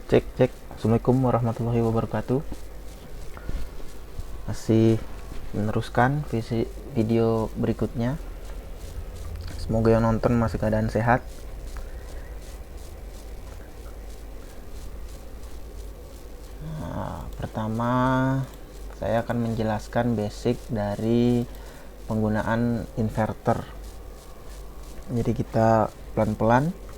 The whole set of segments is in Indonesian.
Cek cek. Assalamualaikum warahmatullahi wabarakatuh. Masih meneruskan video berikutnya. Semoga yang nonton masih keadaan sehat. Pertama, saya akan menjelaskan basic dari penggunaan inverter. Jadi kita pelan-pelan.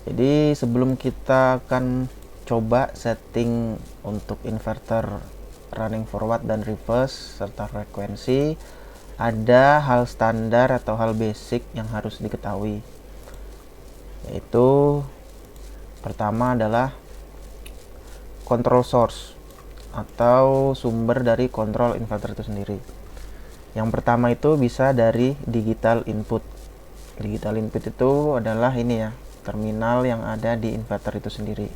Jadi sebelum kita akan coba setting untuk inverter running forward dan reverse serta frekuensi, ada hal standar atau hal basic yang harus diketahui. Yaitu pertama adalah control source atau sumber dari kontrol inverter itu sendiri. Yang pertama itu bisa dari digital input. Digital input itu adalah ini ya, terminal yang ada di inverter itu sendiri.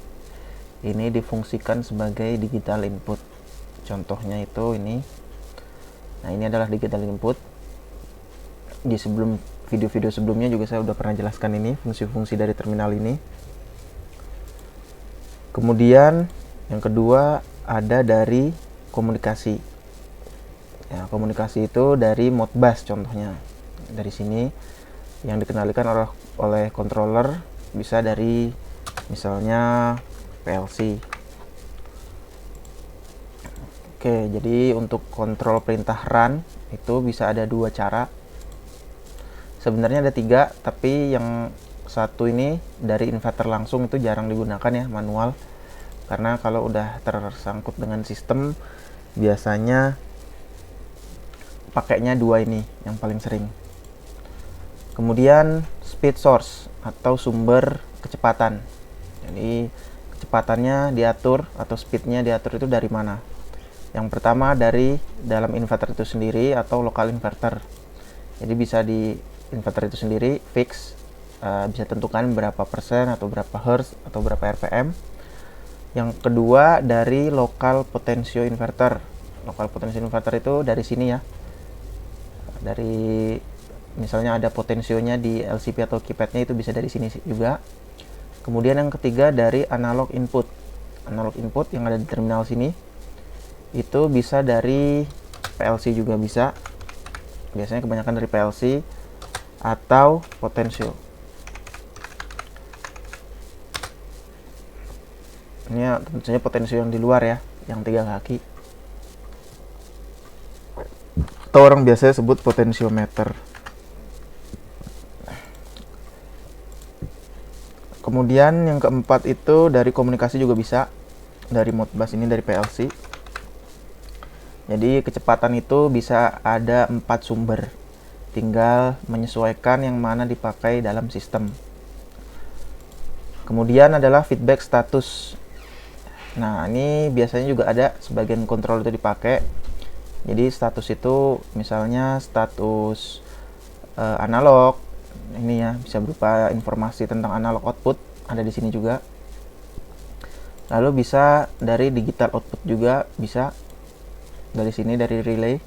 Ini difungsikan sebagai digital input. Contohnya itu ini. Nah, ini adalah digital input. Di video-video sebelumnya juga saya udah pernah jelaskan ini, fungsi-fungsi dari terminal ini. Kemudian yang kedua ada dari komunikasi. Ya, komunikasi itu dari Modbus contohnya. Dari sini yang dikendalikan oleh controller bisa dari misalnya PLC. Oke, jadi untuk kontrol perintah run itu bisa ada dua cara. Sebenarnya ada tiga, tapi yang satu ini dari inverter langsung itu jarang digunakan ya, manual. Karena kalau udah tersangkut dengan sistem, biasanya pakainya dua ini yang paling sering. Kemudian speed source atau sumber kecepatan. Jadi kecepatannya diatur atau speednya diatur itu dari mana? Yang pertama dari dalam inverter itu sendiri atau local inverter. Jadi bisa di inverter itu sendiri fix, bisa tentukan berapa persen atau berapa hertz atau berapa RPM. Yang kedua dari local potentio inverter. Local potentio inverter itu dari sini ya. Dari misalnya ada potensionya di LCP atau keypadnya, itu bisa dari sini juga. Kemudian yang ketiga dari analog input. Analog input yang ada di terminal sini itu bisa dari PLC juga bisa. Biasanya kebanyakan dari PLC atau potensio. Ini tentu saja potensio yang di luar ya, yang 3 kaki. Atau orang biasanya sebut potensiometer. Kemudian yang keempat itu dari komunikasi juga bisa, dari Modbus ini dari PLC. Jadi kecepatan itu bisa ada 4 sumber, tinggal menyesuaikan yang mana dipakai dalam sistem. Kemudian adalah feedback status. Nah, ini biasanya juga ada sebagian kontrol itu dipakai. Jadi status itu misalnya status analog. Ini ya, bisa berupa informasi tentang analog output, ada di sini juga. Lalu bisa dari digital output juga bisa. Dari sini dari relay.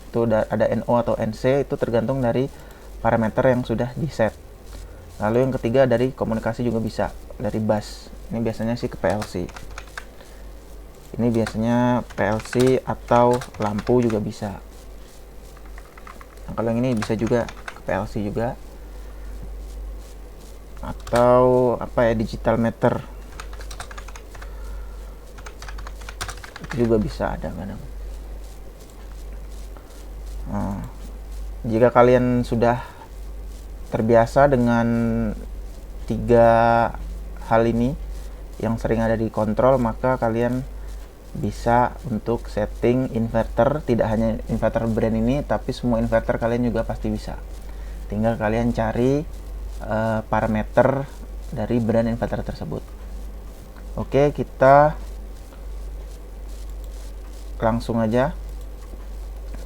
Itu ada NO atau NC, itu tergantung dari parameter yang sudah di set. Lalu yang ketiga dari komunikasi juga bisa, dari bus. Ini biasanya sih ke PLC. Ini biasanya PLC atau lampu juga bisa. Nah, kalau yang ini bisa juga ke PLC juga. Atau apa ya, digital meter. Itu juga bisa ada kadang. Nah, jika kalian sudah terbiasa dengan 3 hal ini yang sering ada di kontrol, maka kalian bisa untuk setting inverter. Tidak hanya inverter brand ini, tapi semua inverter kalian juga pasti bisa. Tinggal kalian cari parameter dari brand inverter tersebut. Oke, kita langsung aja.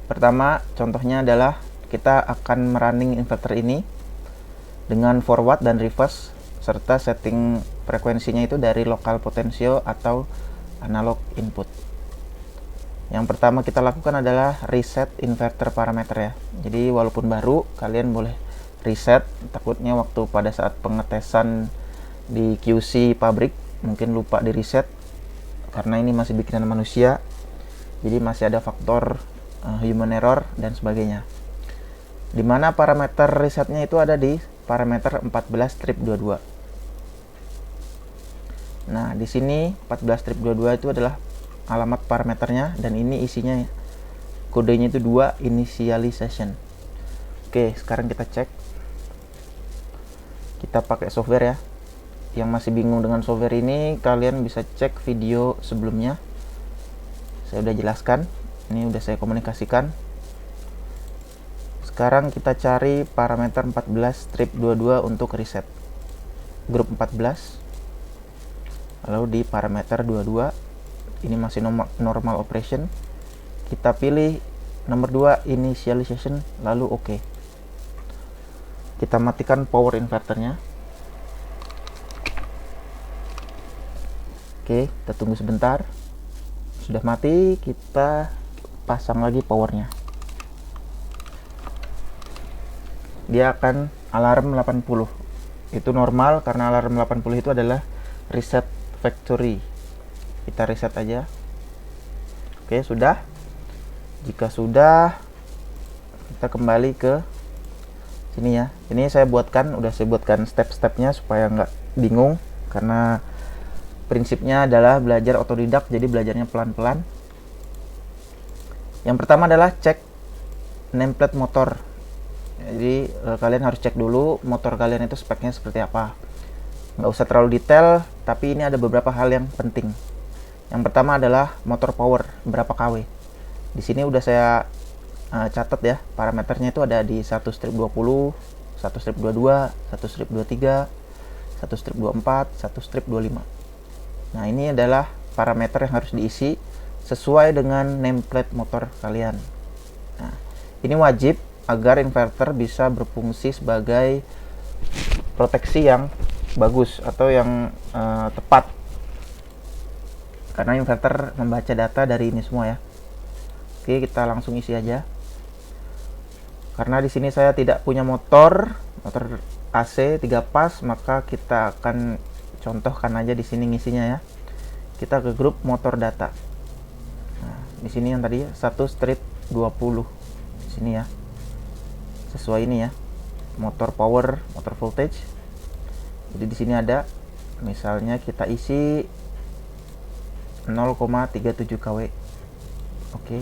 Pertama, contohnya adalah kita akan merunning inverter ini dengan forward dan reverse serta setting frekuensinya itu dari local potensio atau analog input. Yang pertama kita lakukan adalah reset inverter parameter ya. Jadi walaupun baru, kalian boleh reset, takutnya waktu pada saat pengetesan di QC pabrik mungkin lupa di reset karena ini masih bikinan manusia, jadi masih ada faktor human error dan sebagainya. Dimana parameter resetnya itu ada di parameter 14-22. Nah, di sini 14-22 itu adalah alamat parameternya, dan ini isinya kodenya itu 2 initialization. Oke, sekarang kita cek. Kita pakai software ya. Yang masih bingung dengan software ini, kalian bisa cek video sebelumnya. Saya udah jelaskan. Ini udah saya komunikasikan. Sekarang kita cari parameter 14-22 untuk reset grup 14. Lalu di parameter 22, ini masih normal operation. Kita pilih nomor 2 initialization, lalu oke. Kita matikan power inverternya. Oke, kita tunggu sebentar. Sudah mati, kita pasang lagi powernya. Dia akan alarm 80. Itu normal karena alarm 80 itu adalah reset factory. Kita reset aja. Oke, sudah. Jika sudah, kita kembali ke sini ya. Ini udah saya buatkan step-stepnya supaya nggak bingung, karena prinsipnya adalah belajar otodidak, jadi belajarnya pelan-pelan. Yang pertama adalah cek nameplate motor. Jadi kalian harus cek dulu motor kalian itu speknya seperti apa. Nggak usah terlalu detail, tapi ini ada beberapa hal yang penting. Yang pertama adalah motor power, berapa kW. Di sini udah saya catat ya, parameternya itu ada di 1-20, 1-22, 1-23, 1-24, 1-25. Nah, ini adalah parameter yang harus diisi sesuai dengan nameplate motor kalian. Nah, ini wajib agar inverter bisa berfungsi sebagai proteksi yang bagus atau yang tepat, karena inverter membaca data dari ini semua ya. Oke, kita langsung isi aja. Karena di sini saya tidak punya motor AC 3 pas, maka kita akan contohkan aja di sini ngisinya ya. Kita ke grup motor data. Nah, di sini yang tadi 1-20 di sini ya. Sesuai ini ya. Motor power, motor voltage. Jadi di sini ada, misalnya kita isi 0,37 kW. Oke.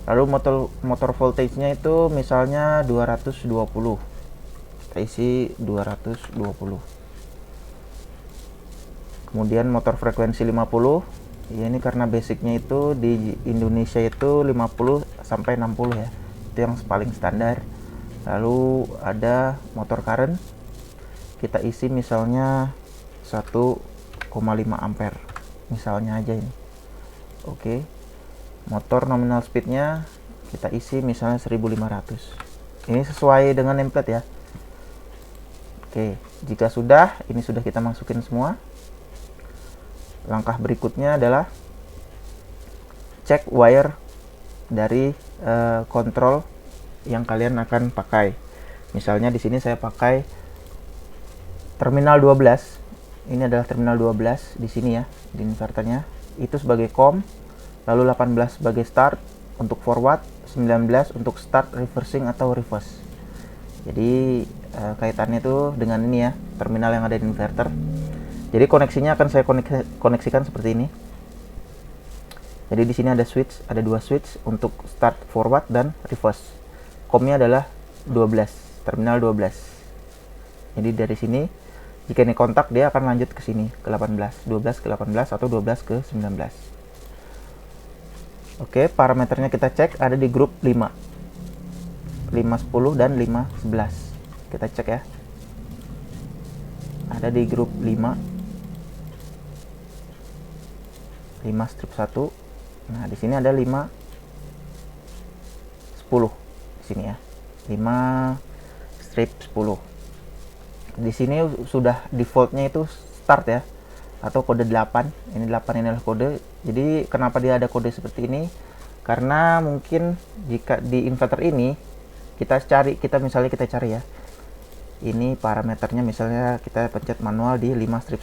Lalu motor voltage-nya itu misalnya 220. Kita isi 220. Kemudian motor frekuensi 50. Ya, ini karena basicnya itu di Indonesia itu 50 sampai 60 ya. Itu yang paling standar. Lalu ada motor current. Kita isi misalnya 1,5 ampere. Misalnya aja ini. Oke. Motor nominal speednya kita isi misalnya 1500. Ini sesuai dengan nameplate ya. Oke, jika sudah, ini sudah kita masukin semua. Langkah berikutnya adalah cek wire dari kontrol yang kalian akan pakai. Misalnya di sini saya pakai terminal 12. Ini adalah terminal 12 di sini ya, di inverternya. Itu sebagai COM. Lalu 18 sebagai start untuk forward, 19 untuk start reversing atau reverse. Jadi kaitannya itu dengan ini ya, terminal yang ada di inverter. Jadi koneksinya akan saya koneksikan seperti ini. Jadi di sini ada switch, ada 2 switch untuk start forward dan reverse. COM-nya adalah 12, terminal 12. Jadi dari sini jika ini kontak, dia akan lanjut ke sini ke 18, 12 ke 18 atau 12 ke 19. Oke, parameternya kita cek ada di grup 5, 510 dan 511. Kita cek ya. Ada di grup 5, 5-1. Nah, di sini ada 5-10 di sini ya. 5-10. Di sini sudah defaultnya itu start ya, atau kode 8. Ini 8 ini adalah kode. Jadi kenapa dia ada kode seperti ini? Karena mungkin jika di inverter ini kita cari ya. Ini parameternya misalnya kita pencet manual di 5-10.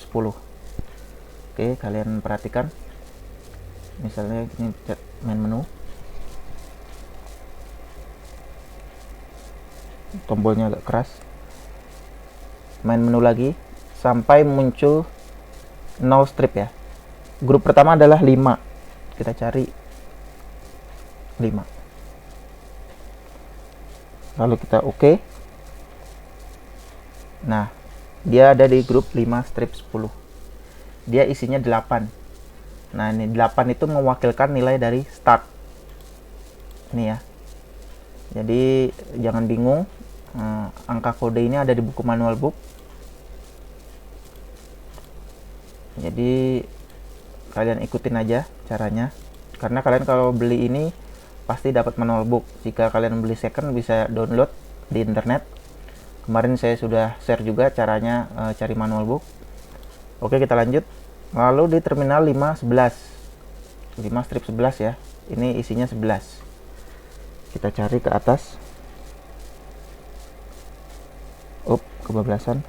Oke, kalian perhatikan. Misalnya ini main menu. Tombolnya agak keras. Main menu lagi sampai muncul 0 strip ya. Grup pertama adalah 5. Kita cari 5. Lalu kita oke. Nah, dia ada di grup 5 strip 10. Dia isinya 8. Nah, ini 8 itu mewakilkan nilai dari start. Ini ya. Jadi jangan bingung. Angka kode ini ada di buku manual book. Jadi kalian ikutin aja caranya, karena kalian kalau beli ini pasti dapat manual book. Jika kalian beli second bisa download di internet. Kemarin saya sudah share juga caranya cari manual book. Oke, kita lanjut. Lalu di terminal 511 5 strip 11 ya, ini isinya 11. Kita cari ke atas. Kebablasan.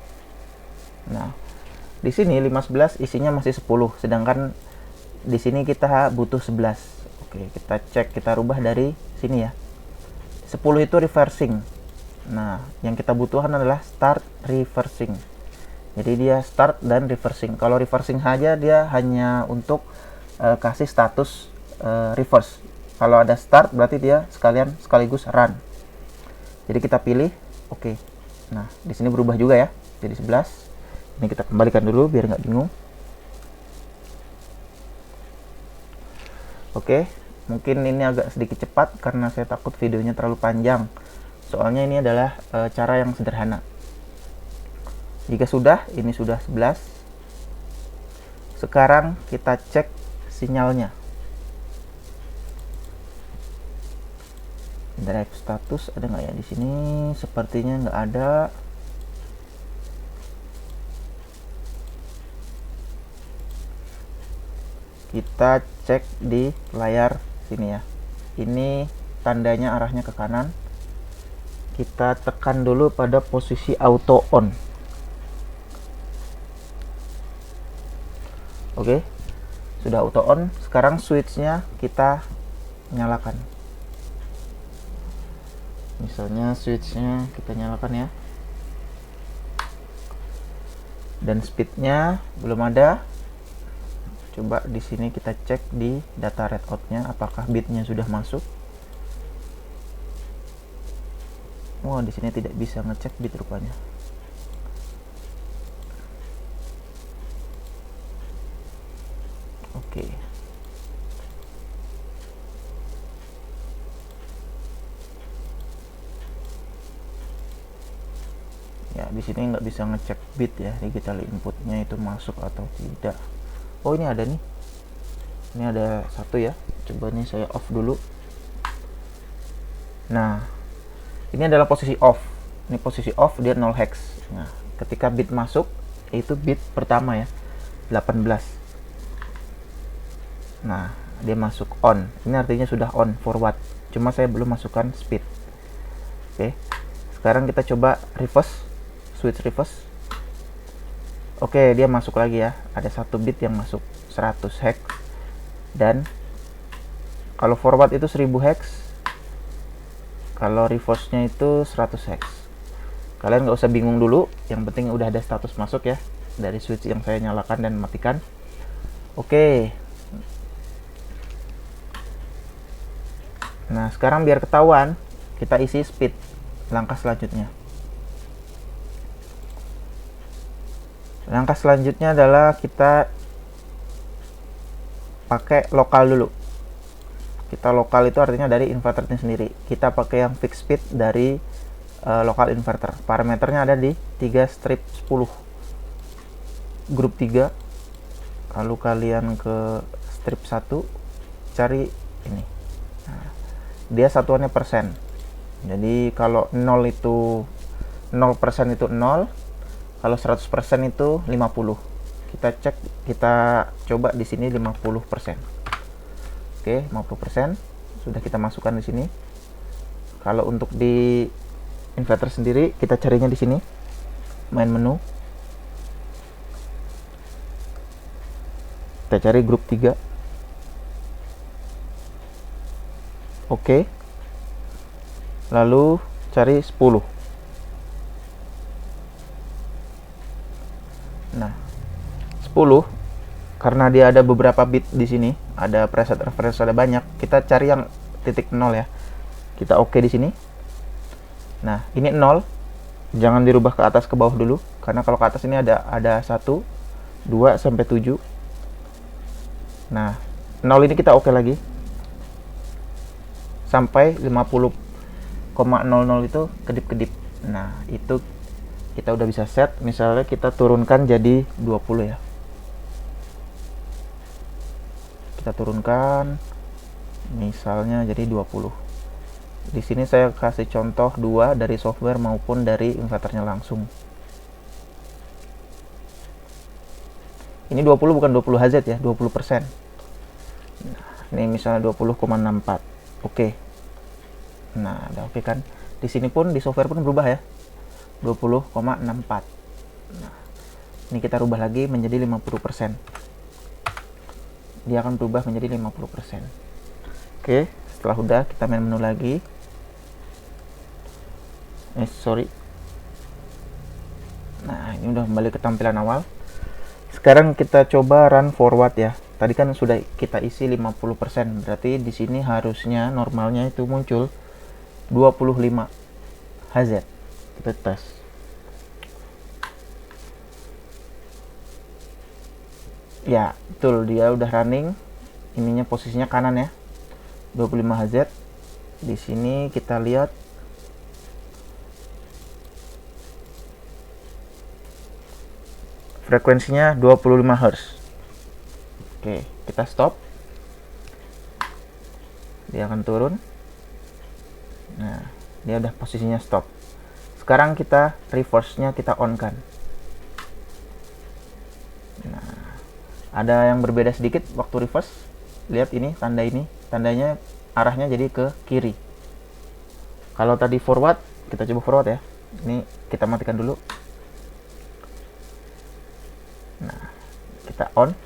Nah, di sini 511 isinya masih 10, sedangkan di sini kita butuh 11. Oke, kita cek, kita rubah dari sini ya. 10 itu reversing. Nah, yang kita butuhkan adalah start reversing. Jadi dia start dan reversing. Kalau reversing saja dia hanya untuk kasih status reverse. Kalau ada start berarti dia sekaligus run. Jadi kita pilih oke. Nah, di sini berubah juga ya. Jadi 11. Ini kita kembalikan dulu biar nggak bingung. Oke, mungkin ini agak sedikit cepat karena saya takut videonya terlalu panjang. Soalnya ini adalah cara yang sederhana. Jika sudah, ini sudah 11. Sekarang kita cek sinyalnya. Drive status ada nggak ya di sini? Sepertinya nggak ada. Kita cek di layar sini ya. Ini tandanya arahnya ke kanan. Kita tekan dulu pada posisi auto on. Oke, sudah auto on. Sekarang switchnya kita nyalakan. Misalnya switchnya kita nyalakan ya. Dan speednya belum ada. Coba di sini kita cek di data readout-nya apakah bitnya sudah masuk. Wah, di sini tidak bisa ngecek bit rupanya. Oke. Ya, di sini nggak bisa ngecek bit ya, digital inputnya itu masuk atau tidak. Oh, ini ada nih. Ini ada satu ya. Coba nih saya off dulu. Nah, ini adalah posisi off. Ini posisi off, dia 0 hex. Nah, ketika bit masuk, itu bit pertama ya, 18. Nah, dia masuk on. Ini artinya sudah on forward. Cuma saya belum masukkan speed. Oke. Sekarang kita coba reverse. Switch reverse. Oke, dia masuk lagi ya. Ada satu bit yang masuk 100 hex. Dan kalau forward itu 1000 hex. Kalau reverse-nya itu 100 hex. Kalian nggak usah bingung dulu. Yang penting udah ada status masuk ya. Dari switch yang saya nyalakan dan matikan. Oke. Nah, sekarang biar ketahuan, kita isi speed. Langkah selanjutnya. Langkah selanjutnya adalah kita pakai lokal dulu. Kita lokal itu artinya dari inverternya sendiri. Kita pakai yang fixed speed dari lokal inverter. Parameternya ada di 3 strip 10. Grup 3. Lalu kalian ke strip 1, cari ini. Nah, dia satuannya persen. Jadi kalau 0 itu 0% itu 0. Kalau 100% itu 50. Kita cek, kita coba di sini 50%. Oke, 50% sudah kita masukkan di sini. Kalau untuk di inverter sendiri, kita carinya di sini. Main menu. Kita cari grup 3. Oke. Lalu cari 10. Nah, 10 karena dia ada beberapa bit di sini, ada preset reference, ada banyak. Kita cari yang titik 0 ya. Kita oke di sini. Nah, ini 0. Jangan dirubah ke atas ke bawah dulu, karena kalau ke atas ini ada 1 2 sampai 7. Nah, 0 ini kita oke lagi. Sampai 50,00 itu kedip-kedip. Nah, itu kita udah bisa set. Misalnya kita turunkan jadi 20 ya. Kita turunkan misalnya jadi 20. Di sini saya kasih contoh 2 dari software maupun dari inverternya langsung. Ini 20 bukan 20 Hz ya, 20%. Nah, ini misalnya 20,64. Oke. Nah, udah oke kan? Di sini pun di software pun berubah ya. 20,64. Nah, ini kita rubah lagi menjadi 50%. Dia akan berubah menjadi 50%. Oke, setelah udah kita main menu lagi. Nah, ini udah kembali ke tampilan awal. Sekarang kita coba run forward ya. Tadi kan sudah kita isi 50%, berarti di sini harusnya normalnya itu muncul 25 Hz. Kita tes. Ya, betul, dia udah running. Ininya posisinya kanan ya. 25 Hz. Di sini kita lihat frekuensinya 25 Hz. Oke, kita stop. Dia akan turun. Nah, dia udah posisinya stop. Sekarang kita reverse-nya kita on kan. Nah, ada yang berbeda sedikit waktu reverse. Lihat ini, tanda ini, tandanya arahnya jadi ke kiri. Kalau tadi forward, kita coba forward ya. Ini kita matikan dulu. Nah, kita on.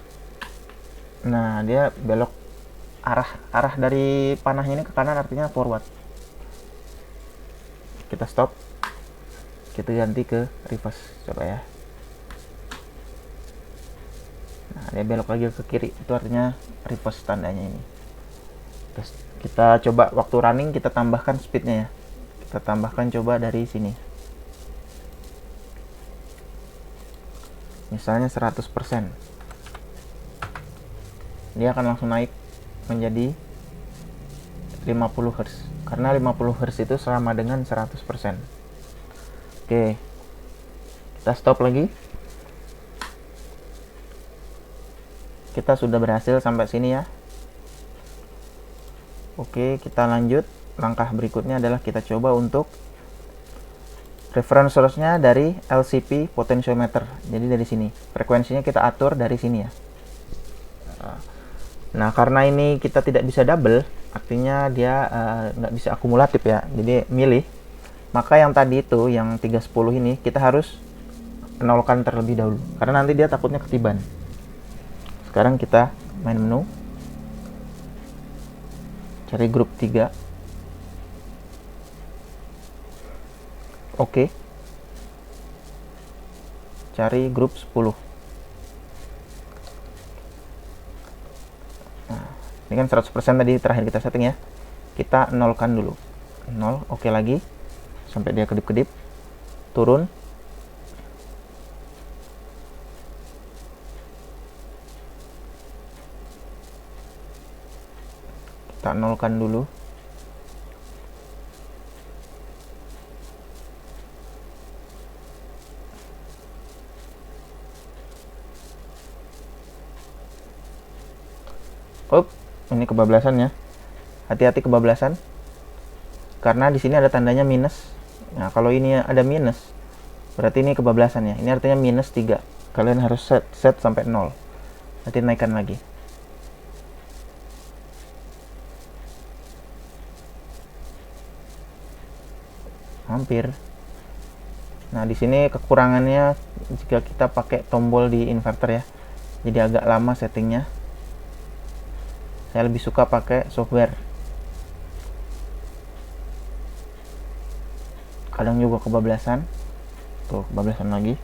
Nah, dia belok arah dari panahnya ini ke kanan, artinya forward. Kita stop. Kita ganti ke reverse, coba ya. Nah, dia belok lagi ke kiri, itu artinya reverse tandanya ini. Terus kita coba waktu running, kita tambahkan speednya ya. Kita tambahkan coba dari sini. Misalnya 100%. Dia akan langsung naik menjadi 50 Hz. Karena 50 Hz itu sama dengan 100%. Oke. Kita stop lagi. Kita sudah berhasil sampai sini ya. Oke, kita lanjut. Langkah berikutnya adalah kita coba untuk reference source-nya dari LCP potentiometer. Jadi dari sini. Frekuensinya kita atur dari sini ya. Nah, karena ini kita tidak bisa double, artinya dia nggak bisa akumulatif ya. Jadi milih. Maka yang tadi itu, yang 310 ini, kita harus nolkan terlebih dahulu. Karena nanti dia takutnya ketiban. Sekarang kita main menu. Cari grup 3. Oke. Cari grup 10. Nah, ini kan 100% tadi terakhir kita setting ya. Kita nolkan dulu. 0, oke lagi. Sampai dia kedip-kedip. Turun. Kita nolkan dulu. Ini kebablasan ya. Hati-hati kebablasan. Karena di sini ada tandanya minus. Nah, kalau ini ada minus, berarti ini kebablasan ya. Ini artinya minus 3. Kalian harus set sampai 0. Nanti naikkan lagi. Hampir. Nah, di sini kekurangannya jika kita pakai tombol di inverter ya. Jadi agak lama settingnya. Saya lebih suka pakai software. Kadang juga kebablasan. Tuh, kebablasan lagi.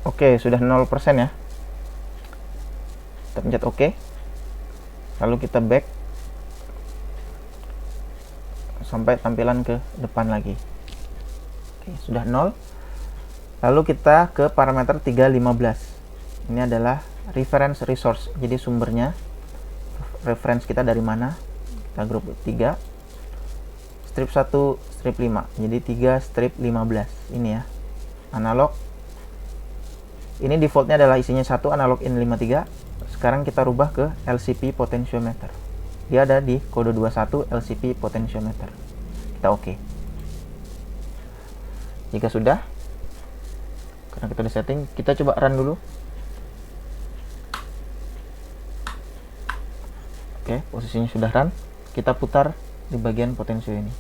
Oke, sudah 0% ya. Kita pencet oke. Lalu kita back sampai tampilan ke depan lagi. Oke, sudah 0. Lalu kita ke parameter 315. Ini adalah reference resource. Jadi sumbernya, reference kita dari mana? Kita grup 3. Strip 1, strip 5. Jadi 3 strip 15. Ini ya. Analog. Ini defaultnya adalah isinya 1 analog in 53. Sekarang kita rubah ke LCP potentiometer. Dia ada di kode 21 LCP potentiometer. Kita oke. Jika sudah, karena kita udah setting, kita coba run dulu. Oke, posisinya sudah run. Kita putar di bagian potensio ini.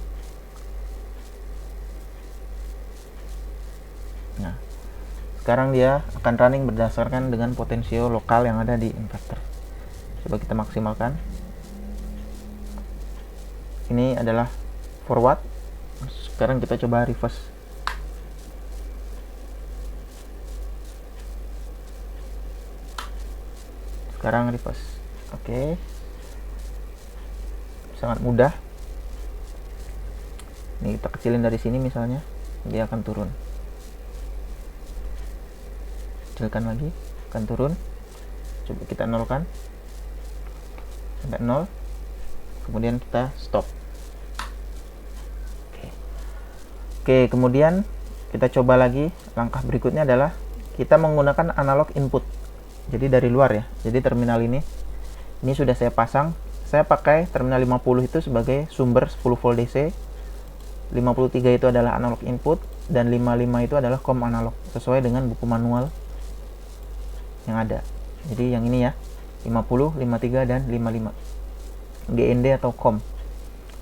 Nah, sekarang dia akan running berdasarkan dengan potensio lokal yang ada di inverter. Coba kita maksimalkan. Ini adalah forward. Sekarang kita coba reverse. Sekarang reverse. Oke. Sangat mudah. Ini kita kecilin dari sini misalnya, dia akan turun. Kecilkan lagi, akan turun. Coba kita nolkan sampai 0. Kemudian kita stop. Oke, kemudian kita coba lagi. Langkah berikutnya adalah kita menggunakan analog input. Jadi dari luar ya. Jadi terminal ini sudah saya pasang. Saya pakai terminal 50 itu sebagai sumber 10 volt DC. 53 itu adalah analog input dan 55 itu adalah COM analog sesuai dengan buku manual yang ada. Jadi yang ini ya, 50, 53 dan 55. GND atau COM.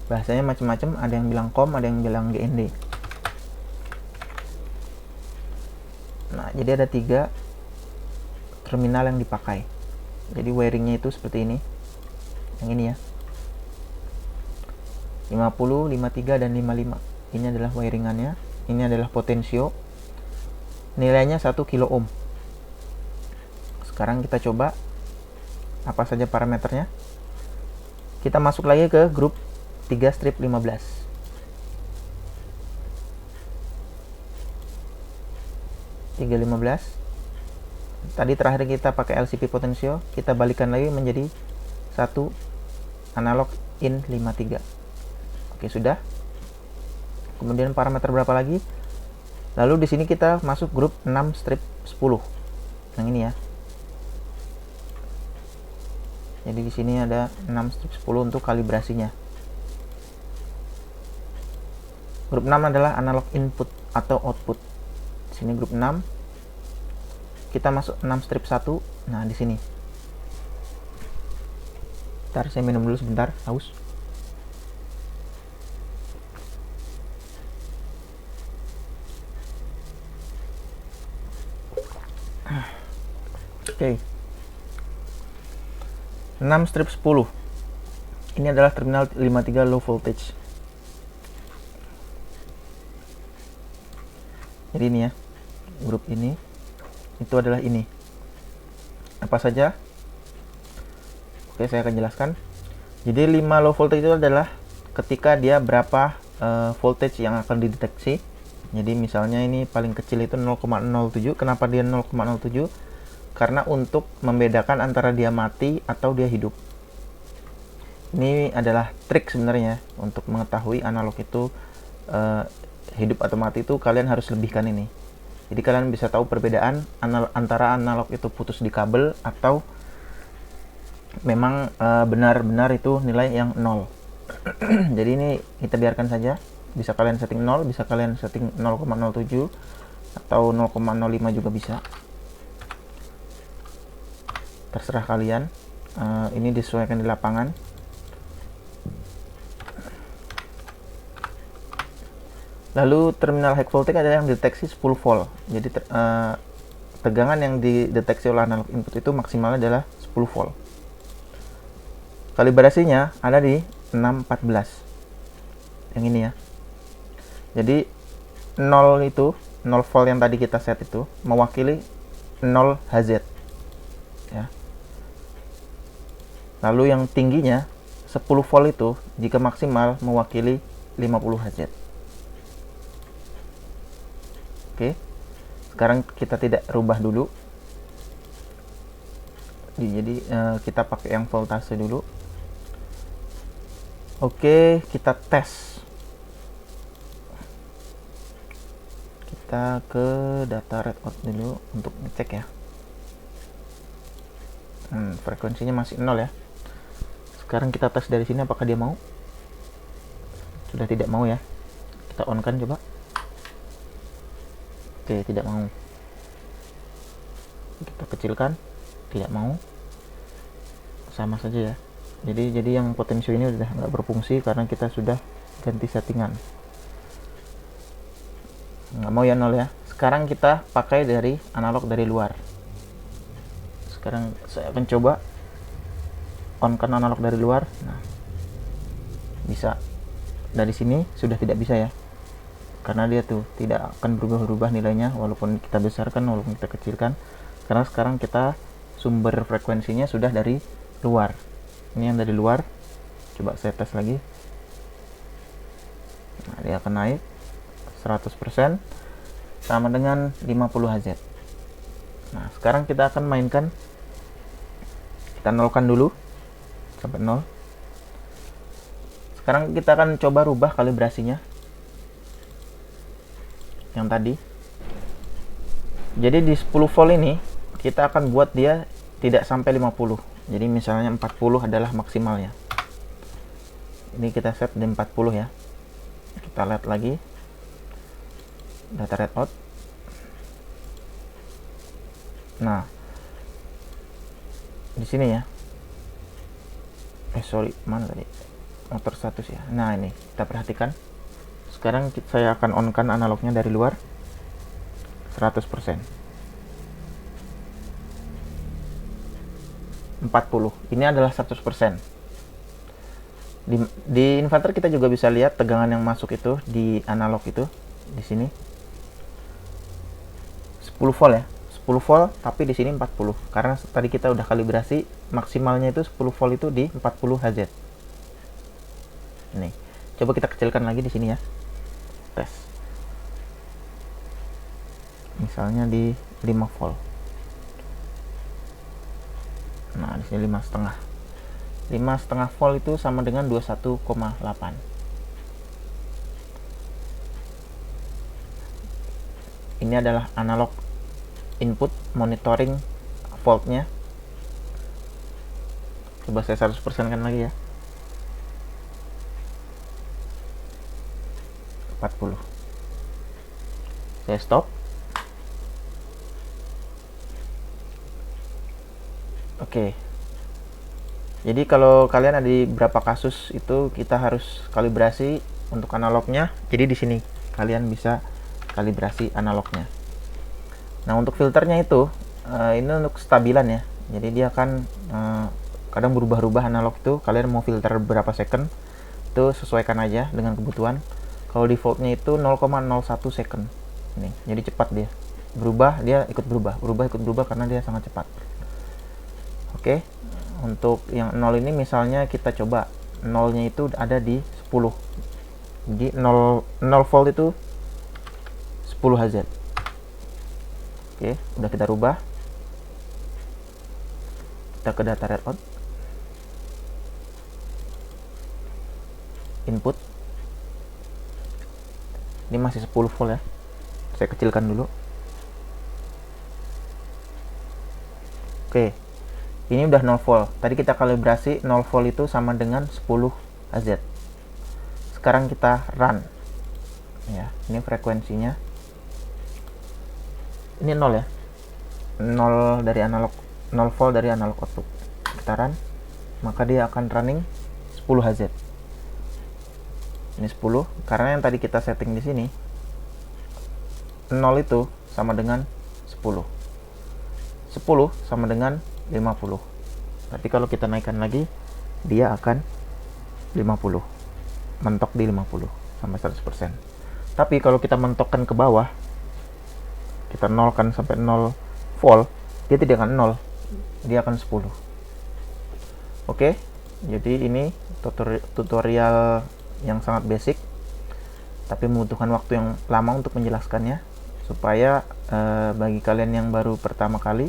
Bahasanya macam-macam, ada yang bilang COM, ada yang bilang GND. Nah, jadi ada 3 terminal yang dipakai. Jadi wiringnya itu seperti ini. Yang ini ya. 50, 53 dan 55. Ini adalah wiringannya. Ini adalah potensio. Nilainya 1 kilo ohm. Sekarang kita coba apa saja parameternya. Kita masuk lagi ke grup 3 strip 15. Tadi terakhir kita pakai LCP potensio, kita balikan lagi menjadi 1 analog in 53. Oke, sudah. Kemudian parameter berapa lagi? Lalu di sini kita masuk grup 6 strip 10. Yang ini ya. Jadi di sini ada 6 strip 10 untuk kalibrasinya. Grup 6 adalah analog input atau output. Di sini grup 6. Kita masuk 6 strip 1. Nah, di sini. Ntar saya minum dulu sebentar, haus. Oke. 6 strip 10. Ini adalah terminal 53 low voltage. Jadi ini ya. Grup ini itu adalah ini. Apa saja? Oke, saya akan jelaskan. Jadi 5 low voltage itu adalah ketika dia berapa voltage yang akan dideteksi. Jadi misalnya ini paling kecil itu 0,07. Kenapa dia 0,07? Karena untuk membedakan antara dia mati atau dia hidup. Ini adalah trik sebenarnya untuk mengetahui analog itu hidup atau mati itu kalian harus lebihkan ini. Jadi kalian bisa tahu perbedaan antara analog itu putus di kabel atau memang benar-benar itu nilai yang 0. Jadi ini kita biarkan saja. Bisa kalian setting 0, bisa kalian setting 0,07 atau 0,05 juga bisa. Terserah kalian. Ini disesuaikan di lapangan. Lalu terminal high voltage adalah yang deteksi 10 volt. Jadi tegangan yang dideteksi oleh analog input itu maksimalnya adalah 10 volt. Kalibrasinya ada di 614. Yang ini ya. Jadi 0 itu, 0 volt yang tadi kita set itu mewakili 0 Hz. Ya. Lalu yang tingginya 10 volt itu jika maksimal mewakili 50 Hz. Oke. Sekarang kita tidak rubah dulu. Jadi kita pakai yang voltase dulu. Oke, kita tes. Kita ke data readout dulu untuk ngecek ya. Frekuensinya masih 0 ya. Sekarang kita tes dari sini apakah dia mau. Sudah tidak mau ya. Kita on kan coba. Oke, tidak mau. Kita kecilkan, tidak mau. Sama saja ya. Jadi yang potensio ini sudah nggak berfungsi karena kita sudah ganti settingan. Nggak mau ya 0 ya. Sekarang kita pakai dari analog dari luar. Sekarang saya akan coba on kan analog dari luar. Nah, bisa. Dari sini sudah tidak bisa ya. Karena dia tuh tidak akan berubah-ubah nilainya walaupun kita besarkan, walaupun kita kecilkan. Karena sekarang kita sumber frekuensinya sudah dari luar. Ini yang dari luar. Coba saya tes lagi. Nah, dia akan naik 100% sama dengan 50 Hz. Nah, sekarang kita akan mainkan. Kita nolkan dulu sampai 0. Sekarang kita akan coba rubah kalibrasinya yang tadi. Jadi di 10 volt ini kita akan buat dia tidak sampai 50. Jadi misalnya 40 adalah maksimalnya. Ini kita set di 40 ya. Kita lihat lagi data readout. Nah, di sini ya. Sorry, mana tadi? Motor status ya. Nah, ini kita perhatikan. Sekarang saya akan on kan analognya dari luar 100%. 40. Ini adalah 100%. Di inverter kita juga bisa lihat tegangan yang masuk itu di analog itu di sini 10 volt ya. 10 volt tapi di sini 40. Karena tadi kita udah kalibrasi maksimalnya itu 10 volt itu di 40 Hz. Nih, coba kita kecilkan lagi di sini ya. Tes. Misalnya di 5 volt. Nah, di sini 5,5. 5,5 volt itu sama dengan 21,8. Ini adalah analog input monitoring voltnya. Coba saya 100% kan lagi ya. 40. Saya stop. Oke. Jadi kalau kalian ada di beberapa kasus itu kita harus kalibrasi untuk analognya. Jadi di sini kalian bisa kalibrasi analognya. Nah, untuk filternya itu ini untuk stabilan ya. Jadi dia akan kadang berubah-ubah analog itu. Kalian mau filter berapa second itu sesuaikan aja dengan kebutuhan. Kalau defaultnya itu 0,01 second. Nih, jadi cepat dia. Berubah, dia ikut berubah. Ikut berubah karena dia sangat cepat. Oke. Untuk yang 0 ini misalnya kita coba 0-nya itu ada di 10. Jadi 0 volt itu 10 Hz. Oke, udah kita rubah. Kita ke data readout. Input. Ini masih 10 volt ya. Saya kecilkan dulu. Oke. Ini udah 0 volt. Tadi kita kalibrasi 0 volt itu sama dengan 10 Hz. Sekarang kita run. Ya, ini frekuensinya. Ini 0 ya. 0 dari analog, 0 volt dari analog output. Kita run, maka dia akan running 10 Hz. Ini 10 karena yang tadi kita setting di sini 0 itu sama dengan 10. 10 sama dengan 50. Tapi kalau kita naikkan lagi, dia akan 50. Mentok di 50 sampai 100%. Tapi kalau kita mentokkan ke bawah, kita nolkan sampai 0 volt, dia tidak akan 0, dia akan 10. Oke, jadi ini tutorial yang sangat basic, tapi membutuhkan waktu yang lama untuk menjelaskannya, supaya bagi kalian yang baru pertama kali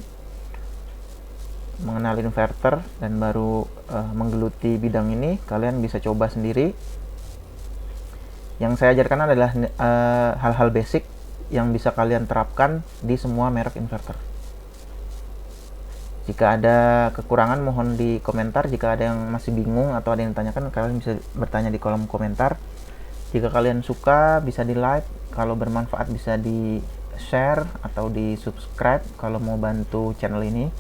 mengenal inverter dan baru menggeluti bidang ini, kalian bisa coba sendiri. Yang saya ajarkan adalah hal-hal basic yang bisa kalian terapkan di semua merek inverter. Jika ada kekurangan mohon di komentar. Jika ada yang masih bingung atau ada yang ditanyakan, kalian bisa bertanya di kolom komentar. Jika kalian suka bisa di like, kalau bermanfaat bisa di share atau di subscribe kalau mau bantu channel ini.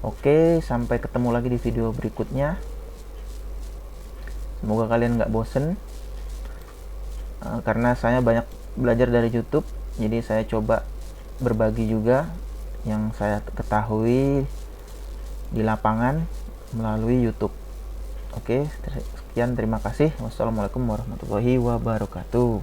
Oke, sampai ketemu lagi di video berikutnya. Semoga kalian nggak bosen, karena saya banyak belajar dari YouTube, jadi saya coba berbagi juga yang saya ketahui di lapangan melalui YouTube. Oke, sekian, terima kasih. Wassalamualaikum warahmatullahi wabarakatuh.